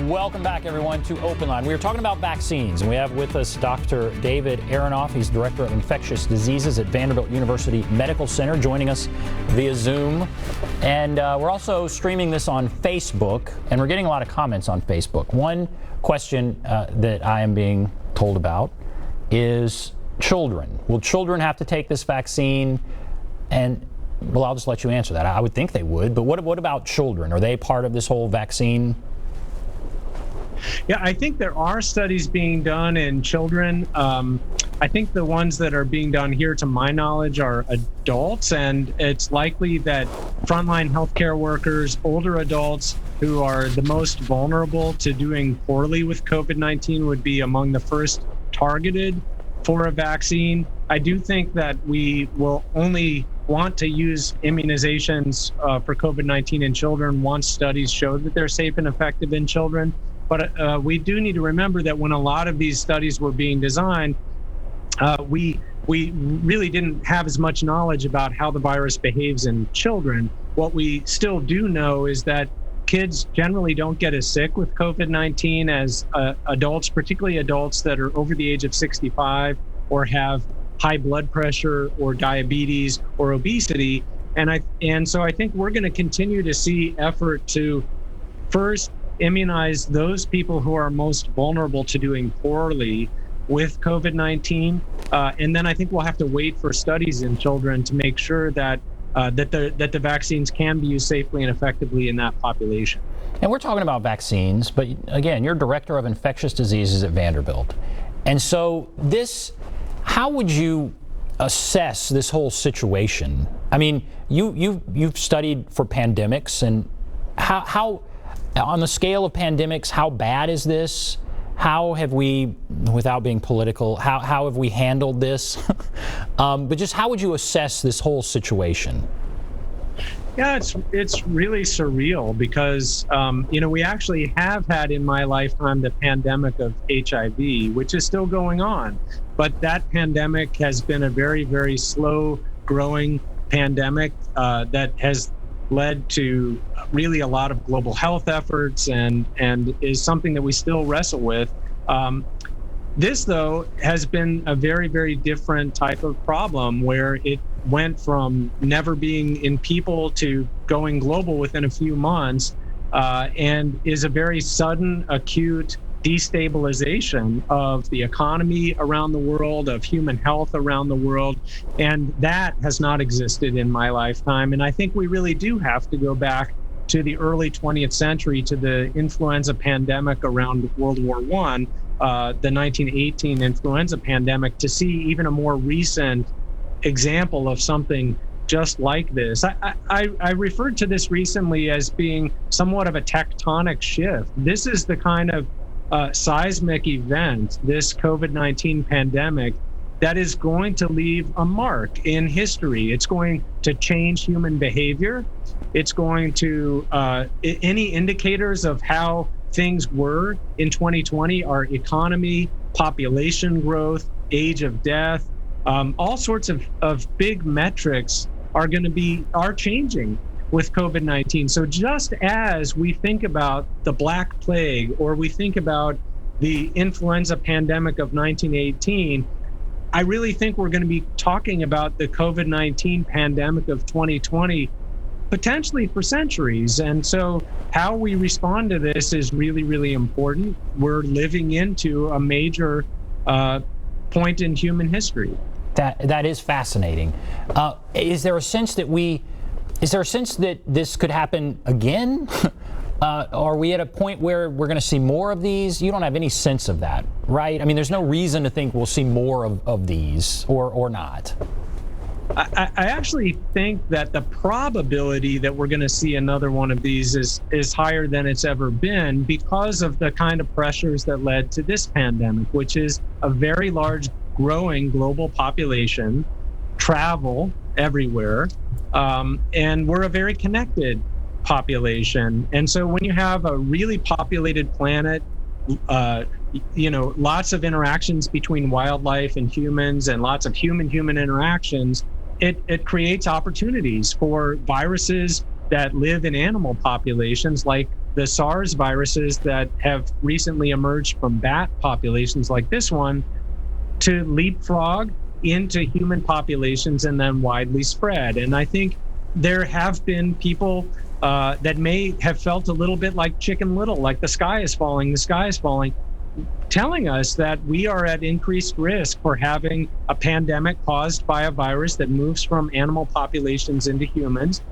Welcome back, everyone, to Open Line. We are talking about vaccines, and we have with us Dr. David Aronoff. He's Director of Infectious Diseases at Vanderbilt University Medical Center, joining us via Zoom. And we're also streaming this on Facebook, and we're getting a lot of comments on Facebook. One question that I am being told about is children. Will children have to take this vaccine? And, well, I'll just let you answer that. I would think they would, but what about children? Are they part of this whole vaccine? Yeah, I think there are studies being done in children. I think the ones that are being done here, to my knowledge, are adults, and it's likely that frontline healthcare workers, older adults who are the most vulnerable to doing poorly with COVID-19 would be among the first targeted for a vaccine. I do think that we will only want to use immunizations for COVID-19 in children once studies show that they're safe and effective in children. But we do need to remember that when a lot of these studies were being designed, we really didn't have as much knowledge about how the virus behaves in children. What we still do know is that kids generally don't get as sick with COVID-19 as adults, particularly adults that are over the age of 65 or have high blood pressure or diabetes or obesity. And so I think we're going to continue to see effort to first immunize those people who are most vulnerable to doing poorly with COVID-19. And then I think we'll have to wait for studies in children to make sure that the vaccines can be used safely and effectively in that population. And we're talking about vaccines, but again, you're Director of Infectious Diseases at Vanderbilt. And so how would you assess this whole situation? I mean, you've studied for pandemics, and how on the scale of pandemics, how bad is this? How have we, without being political, how have we handled this? But just how would you assess this whole situation? Yeah, it's really surreal because, we actually have had in my lifetime the pandemic of HIV, which is still going on. But that pandemic has been a very, very slow growing pandemic that has led to really a lot of global health efforts and is something that we still wrestle with. This, though, has been a very, very different type of problem where it went from never being in people to going global within a few months and is a very sudden, acute destabilization of the economy around the world, of human health around the world. And that has not existed in my lifetime. And I think we really do have to go back to the early 20th century, to the influenza pandemic around World War I, the 1918 influenza pandemic, to see even a more recent example of something just like this. I referred to this recently as being somewhat of a tectonic shift. This is the kind of seismic event, this COVID-19 pandemic, that is going to leave a mark in history. It's going to change human behavior. It's going to, any indicators of how things were in 2020, our economy, population growth, age of death, all sorts of big metrics are changing with COVID-19. So just as we think about the Black Plague or we think about the influenza pandemic of 1918, I really think we're going to be talking about the COVID-19 pandemic of 2020 potentially for centuries. And so how we respond to this is really, really important. We're living into a major point in human history. That is fascinating. Is there a sense that this could happen again? Are we at a point where we're going to see more of these? You don't have any sense of that, right? I mean, there's no reason to think we'll see more of these or not. I actually think that the probability that we're going to see another one of these is higher than it's ever been because of the kind of pressures that led to this pandemic, which is a very large growing global population, travel everywhere, and we're a very connected population. And so when you have a really populated planet, lots of interactions between wildlife and humans and lots of human-human interactions, it creates opportunities for viruses that live in animal populations like the SARS viruses that have recently emerged from bat populations like this one to leapfrog into human populations and then widely spread. And I think there have been people that may have felt a little bit like Chicken Little, like the sky is falling, telling us that we are at increased risk for having a pandemic caused by a virus that moves from animal populations into humans.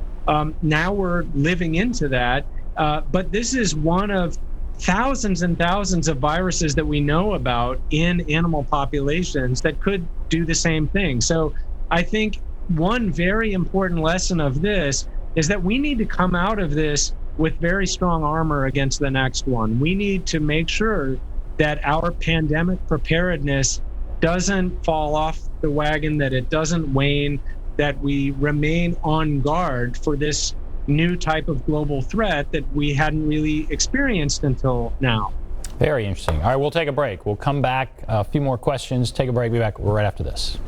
Now we're living into that. But this is one of thousands and thousands of viruses that we know about in animal populations that could do the same thing. So I think one very important lesson of this is that we need to come out of this with very strong armor against the next one. We need to make sure that our pandemic preparedness doesn't fall off the wagon, that it doesn't wane, that we remain on guard for this new type of global threat that we hadn't really experienced until now. Very interesting. All right, we'll take a break. We'll come back, a few more questions, take a break, be back right after this.